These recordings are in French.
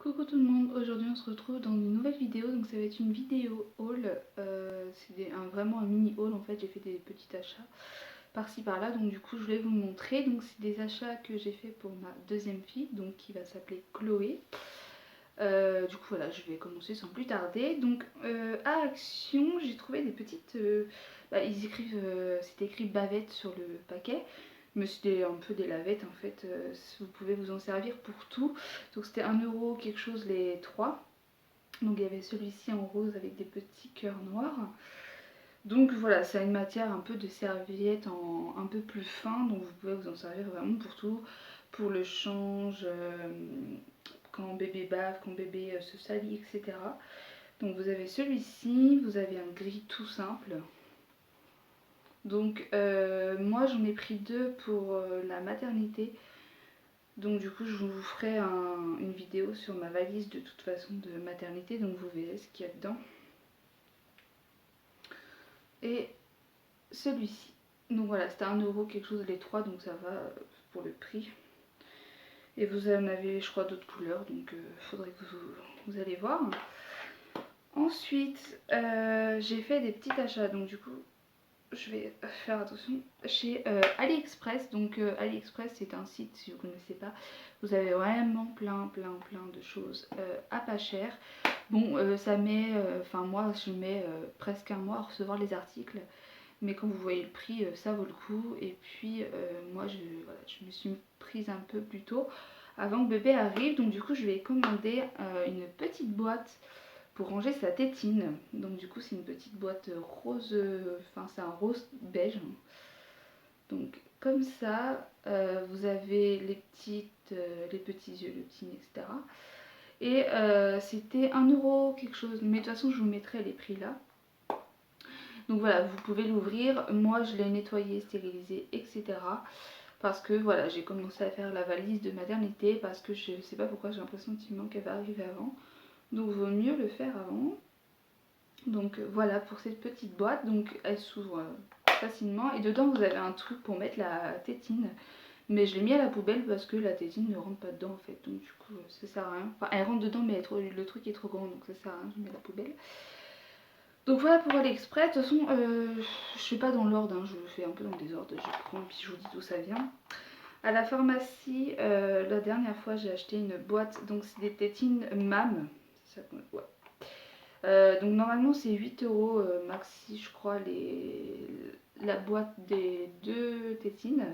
Coucou tout le monde, aujourd'hui on se retrouve dans une nouvelle vidéo, donc ça va être une vidéo haul, vraiment un mini haul en fait, j'ai fait des petits achats par-ci par-là, donc du coup je voulais vous montrer, donc c'est des achats que j'ai fait pour ma deuxième fille, donc qui va s'appeler Chloé. Du coup voilà, je vais commencer sans plus tarder, donc à Action j'ai trouvé des petites, ils écrivent, c'était écrit bavette sur le paquet, mais c'était un peu des lavettes en fait, vous pouvez vous en servir pour tout. Donc c'était 1 € quelque chose les trois. Donc il y avait celui-ci en rose avec des petits cœurs noirs. Donc voilà, ça a une matière un peu de serviette un peu plus fin, donc vous pouvez vous en servir vraiment pour tout. Pour le change, quand bébé bave, quand bébé se salit, etc. Donc vous avez celui-ci, vous avez un gris tout simple. Donc moi j'en ai pris deux pour la maternité. Donc du coup je vous ferai une vidéo sur ma valise de toute façon de maternité, donc vous verrez ce qu'il y a dedans. Et celui-ci. Donc voilà, c'était 1 € quelque chose les trois, donc ça va pour le prix. Et vous en avez je crois d'autres couleurs, donc faudrait que vous allez voir. Ensuite j'ai fait des petits achats, donc du coup je vais faire attention chez AliExpress. Donc AliExpress c'est un site, si vous ne connaissez pas, vous avez vraiment plein de choses à pas cher. Bon ça met, moi je mets presque un mois à recevoir les articles, mais quand vous voyez le prix ça vaut le coup. Et puis moi je me suis prise un peu plus tôt avant que bébé arrive, donc du coup je vais commander une petite boîte pour ranger sa tétine. Donc du coup c'est une petite boîte rose, c'est un rose beige. Donc comme ça, vous avez les petits yeux, le petit nez, etc. Et c'était 1 € quelque chose, mais de toute façon je vous mettrai les prix là. Donc voilà, vous pouvez l'ouvrir. Moi je l'ai nettoyé, stérilisé, etc. Parce que voilà, j'ai commencé à faire la valise de maternité, parce que je sais pas pourquoi j'ai l'impression qu'elle va arriver avant. Donc vaut mieux le faire avant. Donc voilà pour cette petite boîte, donc elle s'ouvre facilement et dedans vous avez un truc pour mettre la tétine, mais je l'ai mis à la poubelle parce que la tétine ne rentre pas dedans en fait, donc du coup ça sert à rien. Enfin elle rentre dedans mais le truc est trop grand, donc ça sert à rien, je mets à la poubelle. Donc voilà pour AliExpress. De toute façon je suis pas dans l'ordre, hein, je le fais un peu dans le désordre, je prends et puis je vous dis d'où ça vient. À la pharmacie la dernière fois j'ai acheté une boîte, donc c'est des tétines MAM, c'est ça, ouais. Donc normalement c'est 8 € maxi je crois la boîte des deux tétines.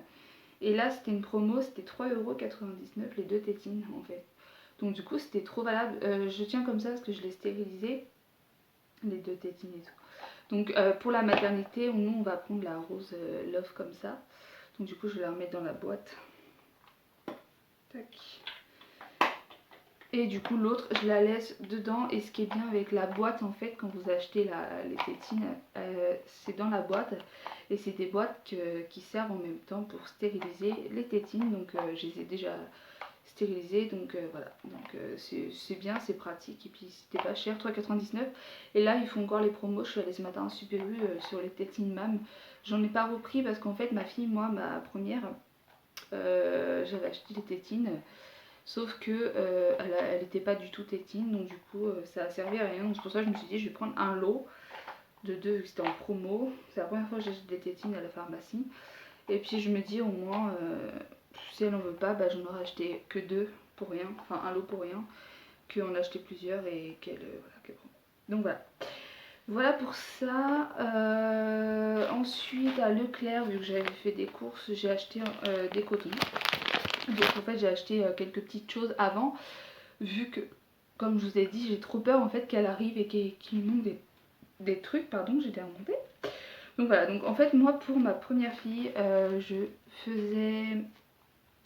Et là c'était une promo, c'était 3,99 € les deux tétines en fait. Donc du coup c'était trop valable. Je tiens comme ça parce que je l'ai stérilisé, les deux tétines et tout. Donc pour la maternité, nous on va prendre la rose Love comme ça. Donc du coup je vais la remettre dans la boîte. Tac. Et du coup l'autre je la laisse dedans. Et ce qui est bien avec la boîte en fait, quand vous achetez les tétines, c'est dans la boîte. Et c'est des boîtes qui servent en même temps pour stériliser les tétines. Donc je les ai déjà stérilisées, donc voilà. Donc c'est bien, c'est pratique. Et puis c'était pas cher, 3,99 €. Et là ils font encore les promos. Je suis allée ce matin en Super U sur les tétines MAM. J'en ai pas repris parce qu'en fait ma fille, moi ma première, j'avais acheté les tétines. Sauf que elle n'était pas du tout tétine, donc du coup ça a servi à rien. Donc c'est pour ça que je me suis dit je vais prendre un lot de deux, c'était en promo. C'est la première fois que j'achète des tétines à la pharmacie. Et puis je me dis au moins si elle en veut pas, j'en aurais acheté que deux pour rien, enfin un lot pour rien, qu'en acheter plusieurs et qu'elle prend. Donc voilà. Voilà pour ça. Ensuite à Leclerc, vu que j'avais fait des courses, j'ai acheté des cotons. Donc en fait j'ai acheté quelques petites choses avant, vu que comme je vous ai dit j'ai trop peur en fait qu'elle arrive et qu'il manque des trucs, pardon, j'étais remontée. Donc voilà, donc en fait moi pour ma première fille je faisais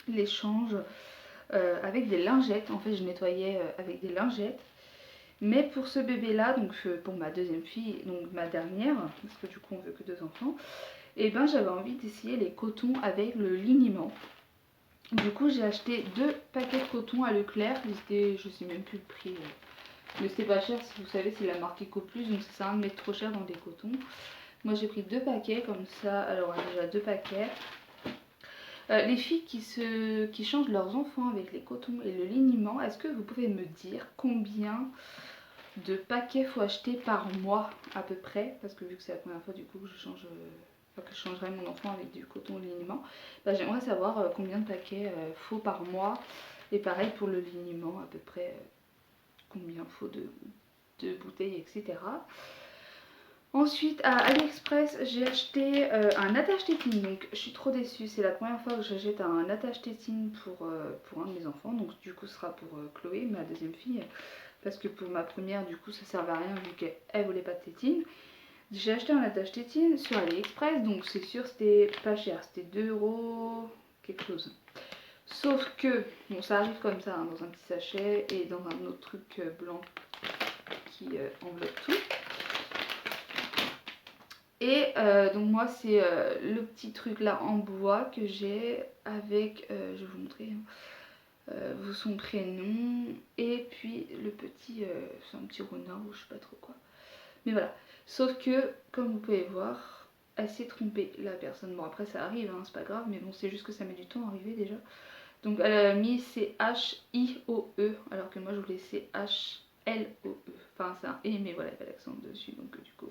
l'échange avec des lingettes. En fait je nettoyais avec des lingettes. Mais pour ce bébé là, donc pour ma deuxième fille, donc ma dernière, parce que du coup on veut que 2 enfants, et ben j'avais envie d'essayer les cotons avec le liniment. Du coup j'ai acheté 2 paquets de coton à Leclerc, c'était, je sais même plus le prix, mais c'était pas cher, si vous savez c'est la marque EcoPlus, donc ça sert à rien de mettre trop cher dans des cotons. Moi j'ai pris 2 paquets comme ça, alors déjà 2 paquets. Les filles qui changent leurs enfants avec les cotons et le liniment, est-ce que vous pouvez me dire combien de paquets faut acheter par mois à peu près? Parce que vu que c'est la première fois du coup que je change, que je changerai mon enfant avec du coton et liniment, bah, j'aimerais savoir combien de paquets faut par mois. Et pareil pour le liniment, à peu près combien faut de bouteilles, etc. Ensuite à AliExpress j'ai acheté un attache-tétine, donc je suis trop déçue, c'est la première fois que j'achète un attache-tétine pour un de mes enfants, donc du coup ce sera pour Chloé, ma deuxième fille, parce que pour ma première du coup ça servait à rien vu qu'elle voulait pas de tétine. J'ai acheté un attache-tétine sur AliExpress, donc c'est sûr c'était pas cher, c'était 2 € quelque chose. Sauf que, bon ça arrive comme ça hein, dans un petit sachet et dans un autre truc blanc qui enveloppe tout. Et donc moi c'est le petit truc là en bois que j'ai avec, je vais vous montrer, son prénom et puis le petit, c'est un petit renard ou je sais pas trop quoi. Mais voilà, sauf que comme vous pouvez voir, elle s'est trompée la personne. Bon après ça arrive, hein, c'est pas grave, mais bon c'est juste que ça met du temps à arriver déjà. Donc elle a mis C-H-I-O-E alors que moi je voulais C-H-L-O-E. Enfin c'est un E mais voilà il y a pas l'accent dessus donc du coup...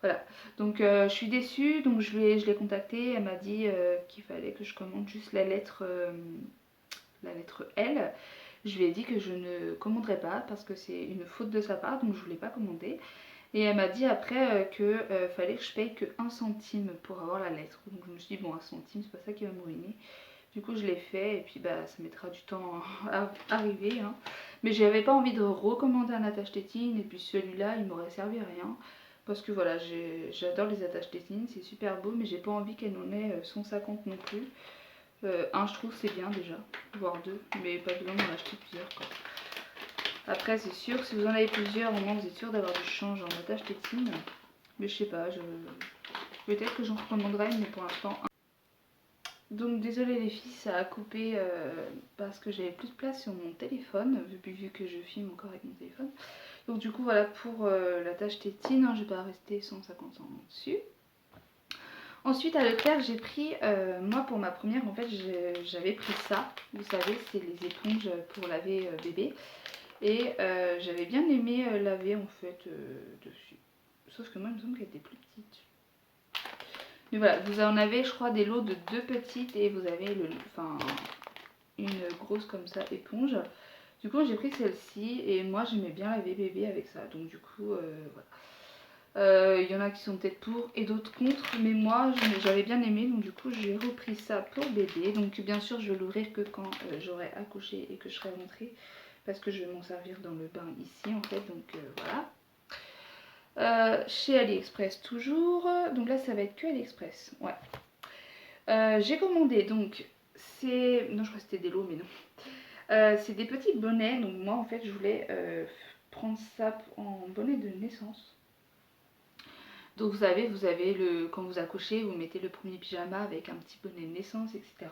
Voilà, donc je suis déçue, donc je l'ai contactée, elle m'a dit qu'il fallait que je commande juste la lettre L. Je lui ai dit que je ne commanderais pas parce que c'est une faute de sa part, donc je ne voulais pas commander. Et elle m'a dit après qu'il fallait que je paye que 1 centime pour avoir la lettre. Donc je me suis dit bon 1 centime c'est pas ça qui va me ruiner. Du coup je l'ai fait et puis bah ça mettra du temps à arriver. Hein. Mais j'avais pas envie de recommander un attache-tétine et puis celui-là il m'aurait servi à rien. Parce que voilà, j'adore les attaches tétines, c'est super beau, mais j'ai pas envie qu'elle en ait 150 non plus. Un, je trouve c'est bien déjà, voire deux, mais pas besoin d'en acheter plusieurs quoi. Après, c'est sûr, si vous en avez plusieurs, au moins vous êtes sûr d'avoir du change en attache tétine. Mais je sais pas, peut-être que j'en recommanderai, mais pour l'instant. Donc désolée les filles, ça a coupé parce que j'avais plus de place sur mon téléphone, vu que je filme encore avec mon téléphone. Donc du coup voilà pour l'attache tétine, hein, je vais pas rester 150 ans dessus. Ensuite à Leclerc j'ai pris, moi pour ma première en fait j'avais pris ça, vous savez c'est les éponges pour laver bébé. Et j'avais bien aimé laver en fait dessus. Sauf que moi il me semble qu'elle était plus petite. Mais voilà, vous en avez je crois des lots de 2 petites et vous avez une grosse comme ça éponge. Du coup j'ai pris celle-ci et moi j'aimais bien laver bébé avec ça. Donc du coup voilà. Il y en a qui sont peut-être pour et d'autres contre. Mais moi j'avais bien aimé donc du coup j'ai repris ça pour bébé. Donc bien sûr je vais l'ouvrir que quand j'aurai accouché et que je serai rentrée. Parce que je vais m'en servir dans le bain ici en fait. Donc voilà. Chez AliExpress toujours. Donc là ça va être que AliExpress. Ouais. J'ai commandé donc c'est... Non je crois que c'était des lots mais non. C'est des petits bonnets, donc moi en fait je voulais prendre ça en bonnet de naissance. Donc vous savez, quand vous accouchez, vous mettez le premier pyjama avec un petit bonnet de naissance, etc.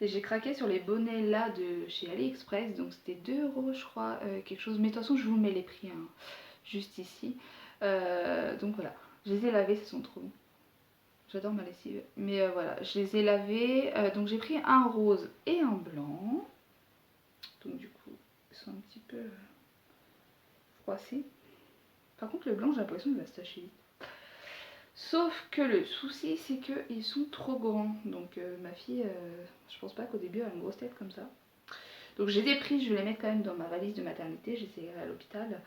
Et j'ai craqué sur les bonnets là de chez AliExpress, donc c'était 2 € je crois, quelque chose. Mais de toute façon je vous mets les prix hein, juste ici. Donc voilà, je les ai lavés, ce sont trop bons. J'adore ma lessive. Mais voilà, je les ai lavés. Donc j'ai pris un rose et un blanc. Donc du coup, ils sont un petit peu froissés. Par contre, le blanc, j'ai l'impression qu'il va se tacher vite. Sauf que le souci, c'est qu'ils sont trop grands. Donc ma fille, je pense pas qu'au début, elle a une grosse tête comme ça. Donc j'ai des pris, je vais les mettre quand même dans ma valise de maternité. J'essaierai à l'hôpital.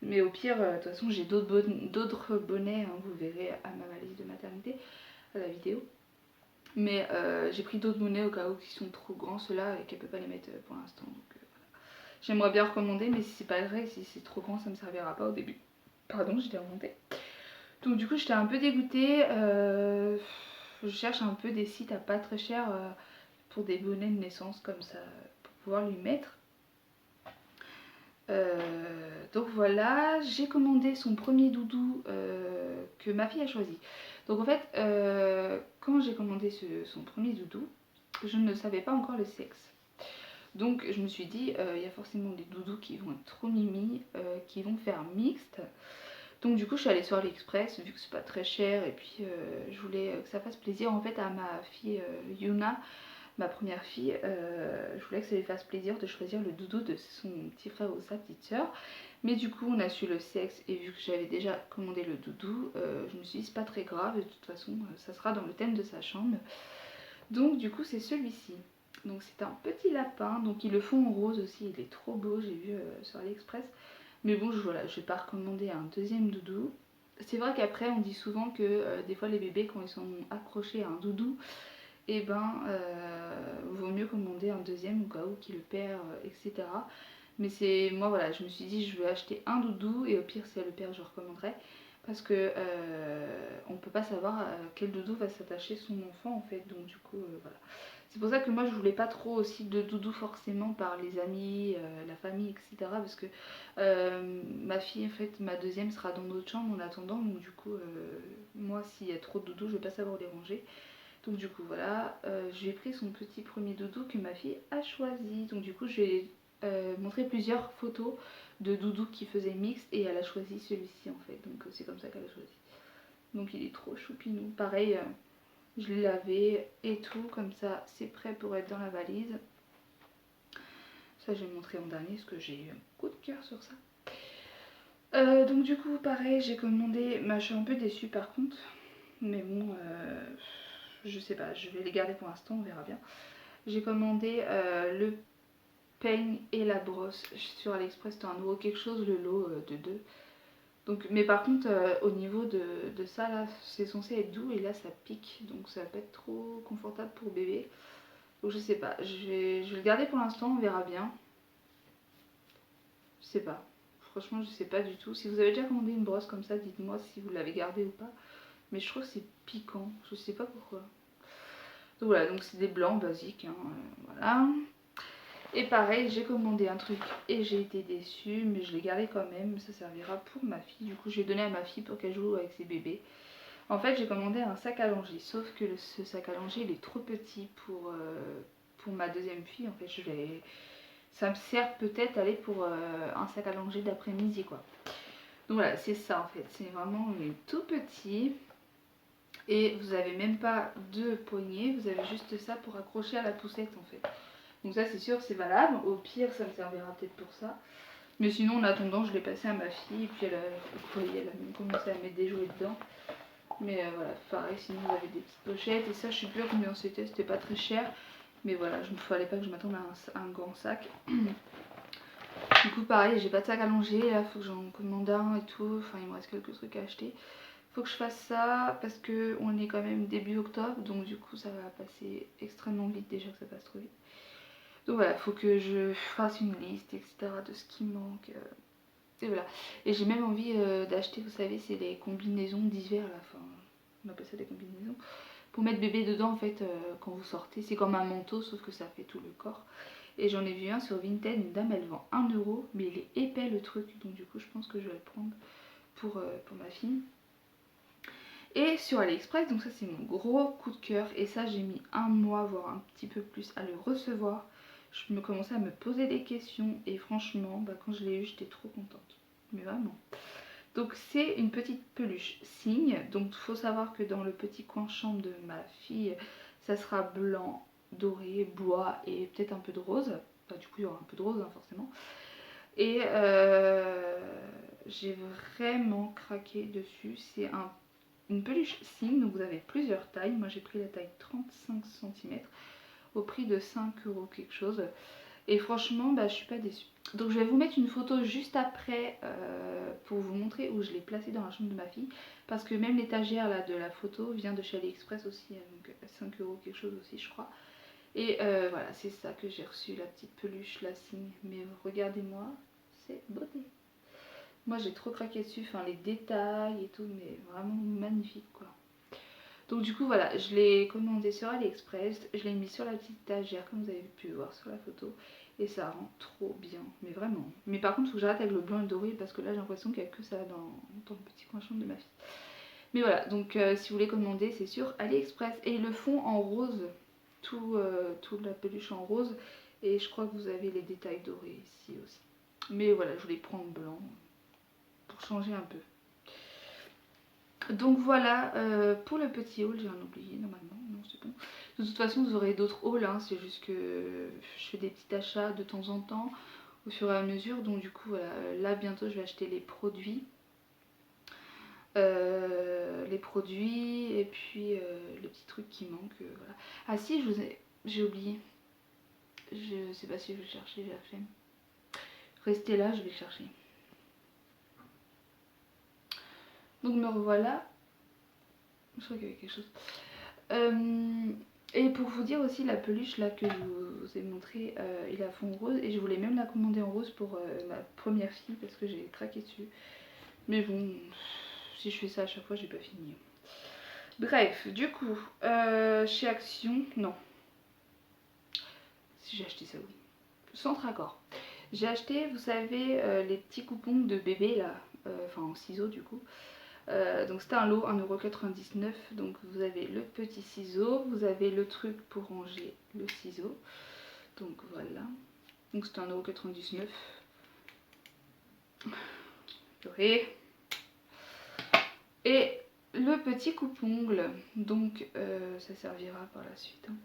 Mais au pire, de toute façon, j'ai d'autres bonnets. Hein, vous verrez à ma valise de maternité, à la vidéo. Mais j'ai pris d'autres bonnets au cas où ils sont trop grands, ceux-là, et qu'elle peut pas les mettre pour l'instant. Donc j'aimerais bien recommander, mais si c'est pas vrai, si c'est trop grand, ça me servira pas au début. Pardon, j'étais remontée. Donc du coup, j'étais un peu dégoûtée. Je cherche un peu des sites à pas très cher pour des bonnets de naissance comme ça, pour pouvoir lui mettre. Donc voilà, j'ai commandé son premier doudou que ma fille a choisi. Donc en fait, quand j'ai commandé son premier doudou, je ne savais pas encore le sexe. Donc je me suis dit, il y a forcément des doudous qui vont être trop mimi, qui vont faire mixte. Donc du coup je suis allée sur AliExpress vu que c'est pas très cher et puis je voulais que ça fasse plaisir en fait à ma fille Yuna, ma première fille. Je voulais que ça lui fasse plaisir de choisir le doudou de son petit frère ou sa petite soeur. Mais du coup on a su le sexe et vu que j'avais déjà commandé le doudou, je me suis dit c'est pas très grave, de toute façon ça sera dans le thème de sa chambre. Donc du coup c'est celui-ci. Donc c'est un petit lapin, donc ils le font en rose aussi, il est trop beau, j'ai vu sur AliExpress. Mais bon, voilà, je vais pas recommander un deuxième doudou. C'est vrai qu'après, on dit souvent que des fois, les bébés, quand ils sont accrochés à un doudou, et ben, vaut mieux commander un deuxième au cas où qu'il le perd, etc. Mais c'est moi, voilà, je me suis dit, je vais acheter un doudou et au pire, si elle le perd, je recommanderai. Parce que on peut pas savoir à quel doudou va s'attacher son enfant en fait. Donc, du coup, voilà. C'est pour ça que moi je voulais pas trop aussi de doudou forcément par les amis, la famille, etc. Parce que ma fille, en fait, ma deuxième sera dans notre chambre en attendant. Donc du coup, moi s'il y a trop de doudou, je vais pas savoir les ranger. Donc du coup voilà, j'ai pris son petit premier doudou que ma fille a choisi. Donc du coup je vais montrer plusieurs photos de doudou qui faisaient mix et elle a choisi celui-ci en fait. Donc c'est comme ça qu'elle a choisi. Donc il est trop choupinou. Pareil. Je l'ai lavé et tout, comme ça c'est prêt pour être dans la valise. Ça je vais montrer en dernier parce que j'ai eu un coup de cœur sur ça. Donc du coup pareil j'ai commandé, je suis un peu déçue par contre. Mais bon, je sais pas, je vais les garder pour l'instant, on verra bien. J'ai commandé le peigne et la brosse sur AliExpress, c'était un nouveau quelque chose, le lot de deux. Donc, mais par contre, au niveau de ça, là, c'est censé être doux et là, ça pique. Donc, ça va pas être trop confortable pour bébé. Donc, je sais pas. Je vais le garder pour l'instant, on verra bien. Je sais pas. Franchement, je sais pas du tout. Si vous avez déjà commandé une brosse comme ça, dites-moi si vous l'avez gardée ou pas. Mais je trouve que c'est piquant. Je sais pas pourquoi. Donc, voilà. Donc, c'est des blancs basiques. Hein, voilà. Et pareil, j'ai commandé un truc et j'ai été déçue, mais je l'ai gardé quand même, ça servira pour ma fille. Du coup, je l'ai donné à ma fille pour qu'elle joue avec ses bébés. En fait, j'ai commandé un sac à langer, sauf que ce sac à langer, il est trop petit pour ma deuxième fille. En fait, ça me sert peut-être aller pour un sac à langer d'après-midi, quoi. Donc voilà, c'est ça en fait, c'est vraiment tout petit. Et vous avez même pas de poignée, vous avez juste ça pour accrocher à la poussette en fait. Donc ça c'est sûr c'est valable, au pire ça me servira peut-être pour ça. Mais sinon en attendant je l'ai passé à ma fille et puis vous voyez, elle a même commencé à mettre des jouets dedans. Mais voilà, pareil sinon vous avez des petites pochettes et ça je sais plus combien c'était pas très cher. Mais voilà, je ne fallait pas que je m'attende à un grand sac. Du coup pareil, j'ai pas de sac à langer, là faut que j'en commande un et tout, enfin il me reste quelques trucs à acheter. Faut que je fasse ça parce que on est quand même début octobre, donc du coup ça va passer extrêmement vite déjà que ça passe trop vite. Donc voilà, faut que je fasse une liste, etc. de ce qui manque. Et voilà. Et j'ai même envie d'acheter, vous savez, c'est les combinaisons d'hiver là, enfin on appelle ça des combinaisons. Pour mettre bébé dedans en fait quand vous sortez. C'est comme un manteau sauf que ça fait tout le corps. Et j'en ai vu un sur Vinted, une dame elle vend 1 euro, mais il est épais le truc. Donc du coup je pense que je vais le prendre pour ma fille. Et sur AliExpress, donc ça c'est mon gros coup de cœur. Et ça j'ai mis un mois, voire un petit peu plus à le recevoir. Je me commençais à me poser des questions. Et franchement, quand je l'ai eu, j'étais trop contente. Mais vraiment. Donc c'est une petite peluche cygne. Donc il faut savoir que dans le petit coin chambre de ma fille, ça sera blanc, doré, bois et peut-être un peu de rose. Enfin, du coup il y aura un peu de rose hein, forcément. Et j'ai vraiment craqué dessus. C'est une peluche cygne, donc vous avez plusieurs tailles. Moi j'ai pris la taille 35 cm au prix de 5 euros quelque chose. Et franchement, je suis pas déçue. Donc je vais vous mettre une photo juste après pour vous montrer où je l'ai placée dans la chambre de ma fille. Parce que même l'étagère là de la photo vient de chez AliExpress aussi. Donc 5 euros quelque chose aussi je crois. Et voilà, c'est ça que j'ai reçu, la petite peluche, la cygne. Mais regardez-moi, c'est beauté. Moi j'ai trop craqué dessus, enfin les détails et tout, mais vraiment magnifique quoi. Donc du coup voilà, je l'ai commandé sur AliExpress, je l'ai mis sur la petite étagère comme vous avez pu voir sur la photo. Et ça rend trop bien, mais vraiment. Mais par contre, il faut que j'arrête avec le blanc et le doré parce que là j'ai l'impression qu'il n'y a que ça dans le petit coin chambre de ma fille. Mais voilà, donc si vous voulez commander, c'est sur AliExpress. Et ils le font en rose, tout la peluche en rose. Et je crois que vous avez les détails dorés ici aussi. Mais voilà, je voulais prendre blanc pour changer un peu. Donc voilà pour le petit haul, j'ai rien oublié normalement, non c'est bon. De toute façon vous aurez d'autres hauls, hein, c'est juste que je fais des petits achats de temps en temps au fur et à mesure. Donc du coup voilà, là bientôt je vais acheter les produits. Et puis le petit truc qui manque, voilà. Ah si, j'ai oublié, je sais pas si je vais le chercher, j'ai la flemme. Restez là, je vais le chercher. Donc me revoilà. Je crois qu'il y avait quelque chose. Et pour vous dire aussi, la peluche là que je vous ai montré, il a fond rose. Et je voulais même la commander en rose pour ma première fille parce que j'ai craqué dessus. Mais bon, si je fais ça à chaque fois, j'ai pas fini. Bref, du coup, chez Action, non. Si j'ai acheté ça, oui. Centre Accord. J'ai acheté, vous savez, les petits coupons de bébé là, enfin en ciseaux du coup. Donc c'était un lot 1,99€. Donc vous avez le petit ciseau, vous avez le truc pour ranger le ciseau. Donc voilà. Donc c'était 1,99€. Purée. Et le petit coupe-ongle. Donc ça servira par la suite. Hein.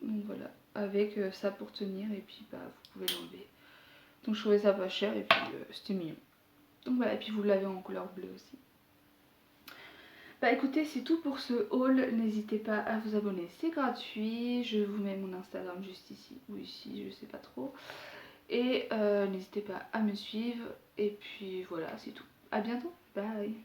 Donc voilà. Avec ça pour tenir et puis bah vous pouvez l'enlever. Donc je trouvais ça pas cher et puis c'était mignon. Donc voilà, et puis vous l'avez en couleur bleue aussi. Bah écoutez, c'est tout pour ce haul. N'hésitez pas à vous abonner, c'est gratuit. Je vous mets mon Instagram juste ici ou ici, je sais pas trop. Et n'hésitez pas à me suivre. Et puis voilà, c'est tout. À bientôt. Bye.